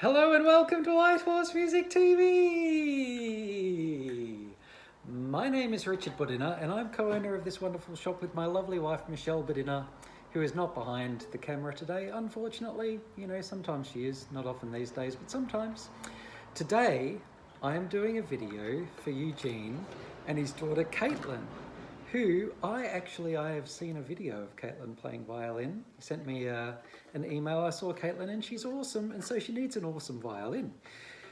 Hello and welcome to White Horse Music TV! My name is Richard Budina and I'm co-owner of this wonderful shop with my lovely wife Michelle Budina, who is not behind the camera today, unfortunately. You know, sometimes she is, not often these days, but sometimes. Today I am doing a video for Eugene and his daughter Caitlyn, who I have seen a video of Caitlyn playing violin. He sent me an email. I saw Caitlyn and she's awesome, and so she needs an awesome violin.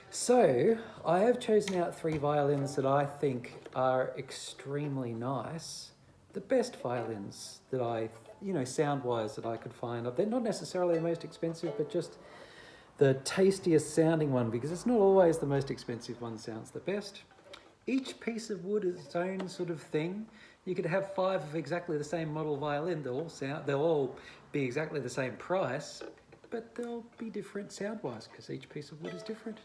So I have chosen out 3 violins that I think are extremely nice. The best violins that sound-wise that I could find. They're not necessarily the most expensive, but just the tastiest sounding one, because it's not always the most expensive one sounds the best. Each piece of wood is its own sort of thing. You could have 5 of exactly the same model violin. They'll all be exactly the same price, but they'll be different sound-wise because each piece of wood is different.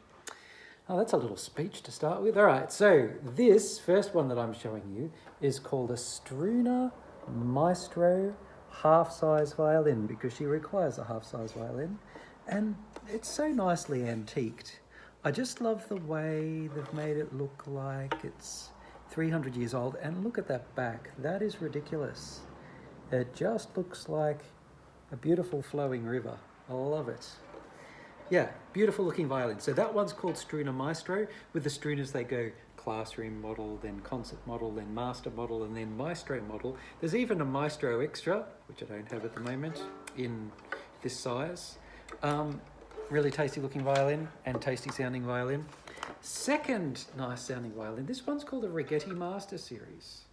Oh, that's a little speech to start with. All right, so this first one that I'm showing you is called a Struna Maestro half-size violin, because she requires a half-size violin, and it's so nicely antiqued. I just love the way they've made it look like it's 300 years old. And look at that back. That is ridiculous. It just looks like a beautiful flowing river. I love it. Yeah, beautiful looking violin. So that one's called Struna Maestro. With the Strunas, they go classroom model, then concert model, then master model, and then maestro model. There's even a maestro extra, which I don't have at the moment, in this size. Really tasty looking violin and tasty sounding violin. Second nice sounding violin, this one's called a Raggetti Master Series.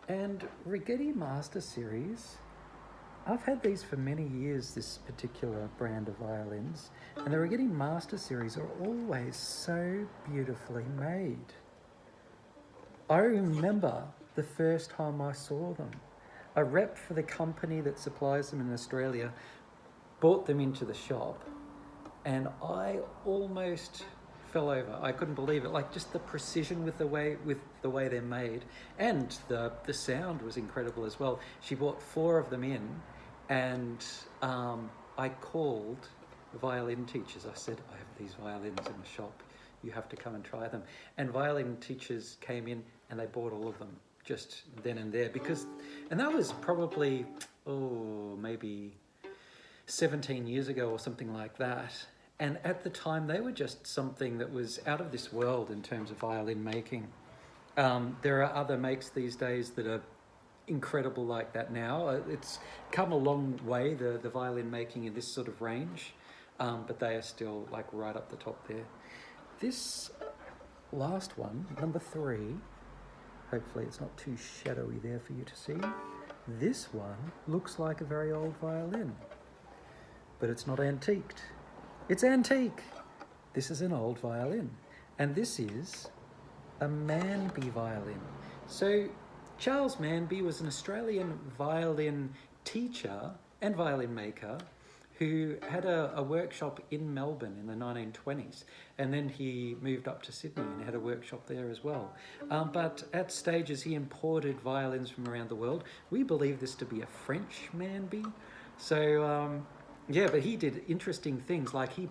And Raggetti Master Series, I've had these for many years, this particular brand of violins, and the Raggetti Master Series are always so beautifully made. I remember the first time I saw them. A rep for the company that supplies them in Australia brought them into the shop, and I almost fell over. I couldn't believe it. Like, just the precision with the way they're made, and the sound was incredible as well. She bought 4 of them in, and I called violin teachers. I said, I have these violins in the shop. You have to come and try them. And violin teachers came in and they bought all of them just then and there, and that was probably maybe 17 years ago or something like that. And at the time, they were just something that was out of this world in terms of violin making. There are other makes these days that are incredible like that now. It's come a long way, the violin making in this sort of range, but they are still like right up the top there. This last one, number 3, hopefully it's not too shadowy there for you to see. This one looks like a very old violin, but it's not antiqued. It's antique. This is an old violin, and this is a Manby violin. So Charles Manby was an Australian violin teacher and violin maker who had a workshop in Melbourne in the 1920s, and then he moved up to Sydney and had a workshop there as well. But at stages he imported violins from around the world. We believe this to be a French Manby. So yeah, but he did interesting things, like he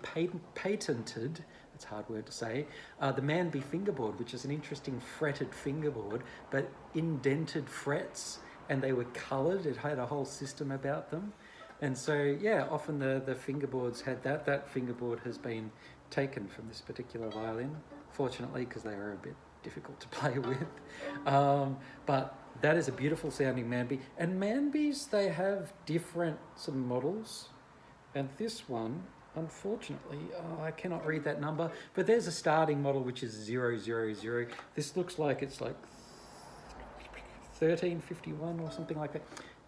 patented, that's a hard word to say, the Manby fingerboard, which is an interesting fretted fingerboard, but indented frets, and they were coloured. It had a whole system about them. And so, yeah, often the fingerboards had that. That fingerboard has been taken from this particular violin, fortunately, because they are a bit difficult to play with. But that is a beautiful sounding Manby. And Manbys, they have different sort of models. And this one, unfortunately, I cannot read that number, but there's a starting model which is 000. This looks like it's like 1351 or something like that.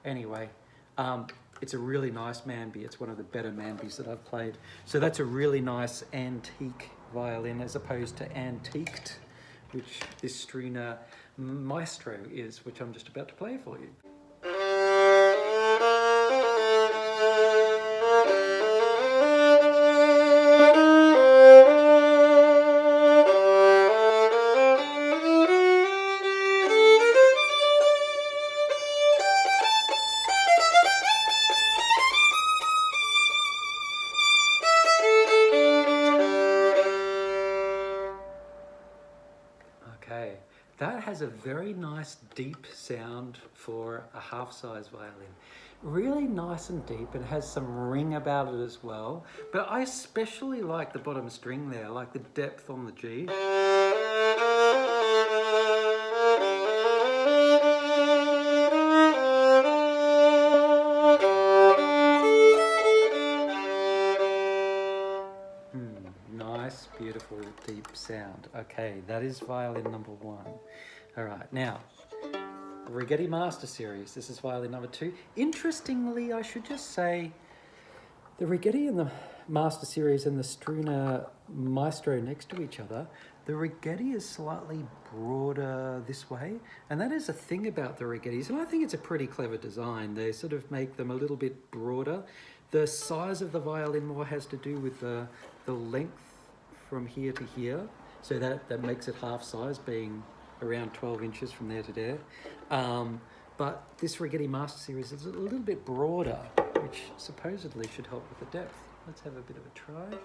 Anyway, it's a really nice Manby. It's one of the better Manbys that I've played. So that's a really nice antique violin as opposed to antiqued, which this Struna Maestro is, which I'm just about to play for you. That has a very nice deep sound for a half-size violin. Really nice and deep, and has some ring about it as well. But I especially like the bottom string there, like the depth on the G. Nice, beautiful, deep sound. Okay, that is violin number 1. All right, now, Raggetti Master Series. This is violin number 2. Interestingly, I should just say, the Raggetti and the Master Series and the Struna Maestro next to each other, the Raggetti is slightly broader this way, and that is a thing about the Raggettis, and I think it's a pretty clever design. They sort of make them a little bit broader. The size of the violin more has to do with the length from here to here, so that makes it half size, being around 12 inches from there to there. But this Raggetti Master Series is a little bit broader, which supposedly should help with the depth. Let's have a bit of a try.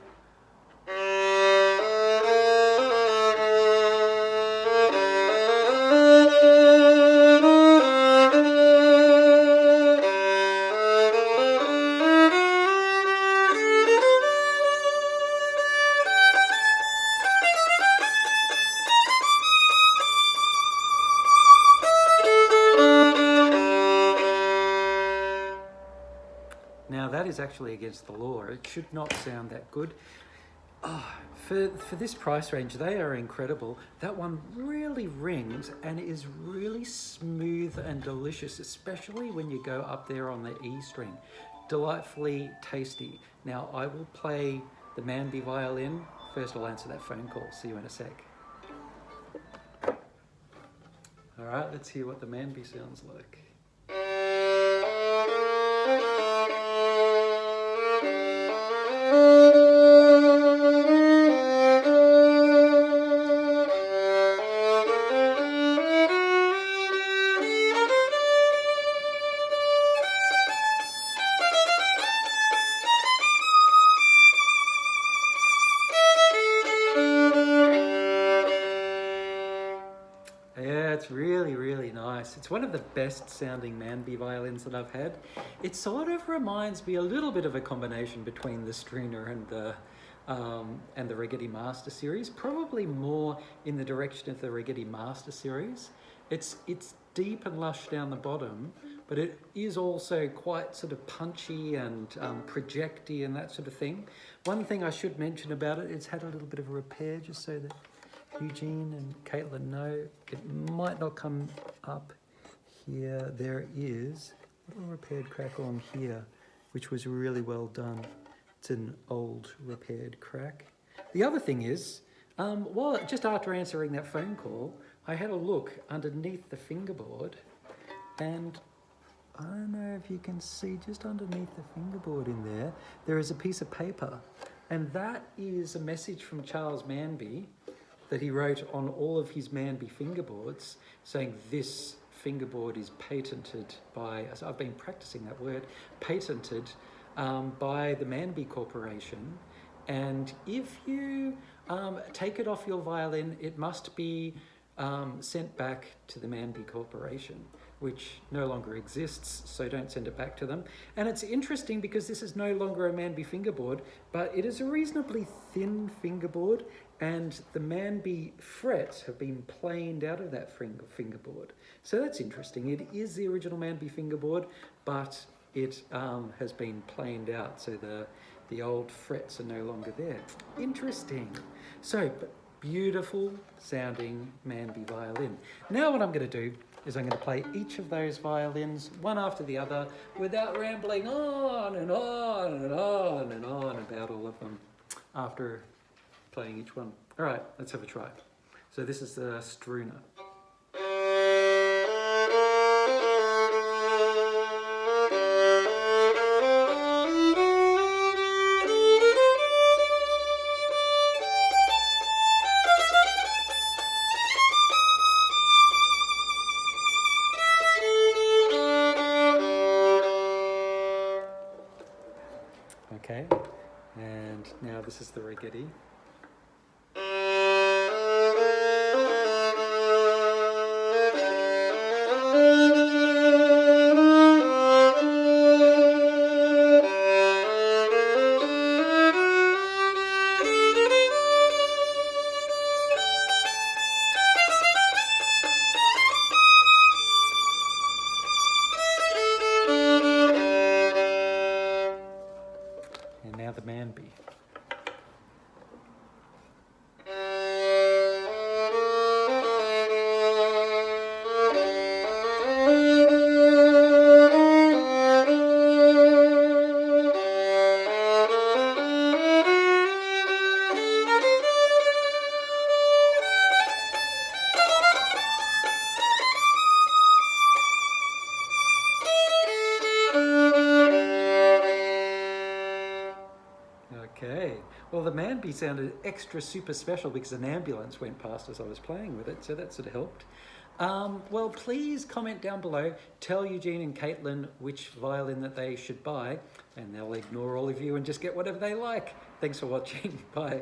Now that is actually against the law. It should not sound that good. Oh, for this price range, they are incredible. That one really rings and is really smooth and delicious, especially when you go up there on the E string. Delightfully tasty. Now I will play the Manby violin. First I'll answer that phone call. See you in a sec. All right, let's hear what the Manby sounds like. Yeah, it's really, really nice. It's one of the best sounding Manby violins that I've had. It sort of reminds me a little bit of a combination between the Struna and the Raggetti Master Series, probably more in the direction of the Raggetti Master Series. It's deep and lush down the bottom, but it is also quite sort of punchy and projecty and that sort of thing. One thing I should mention about it, it's had a little bit of a repair, just so that Eugene and Caitlyn know. It might not come up here. There is a little repaired crack on here, which was really well done. It's an old repaired crack. The other thing is, just after answering that phone call, I had a look underneath the fingerboard, and I don't know if you can see just underneath the fingerboard in there, there is a piece of paper, and that is a message from Charles Manby that he wrote on all of his Manby fingerboards, saying this fingerboard is patented by, so I've been practicing that word, patented by the Manby Corporation. And if you take it off your violin, it must be sent back to the Manby Corporation, which no longer exists, so don't send it back to them. And it's interesting because this is no longer a Manby fingerboard, but it is a reasonably thin fingerboard, and the Manby frets have been planed out of that fingerboard. So that's interesting. It is the original Manby fingerboard, but it has been planed out, so the old frets are no longer there. Interesting. So, beautiful sounding Manby violin. Now what I'm going to do is I'm going to play each of those violins one after the other without rambling on and on and on and on about all of them after playing each one. All right, let's have a try. So this is the Struna. Okay, and now this is the Raggetti. Manby sounded extra super special because an ambulance went past as I was playing with it, so that sort of helped. Well, please comment down below, tell Eugene and Caitlyn which violin that they should buy, and they'll ignore all of you and just get whatever they like. Thanks for watching. Bye.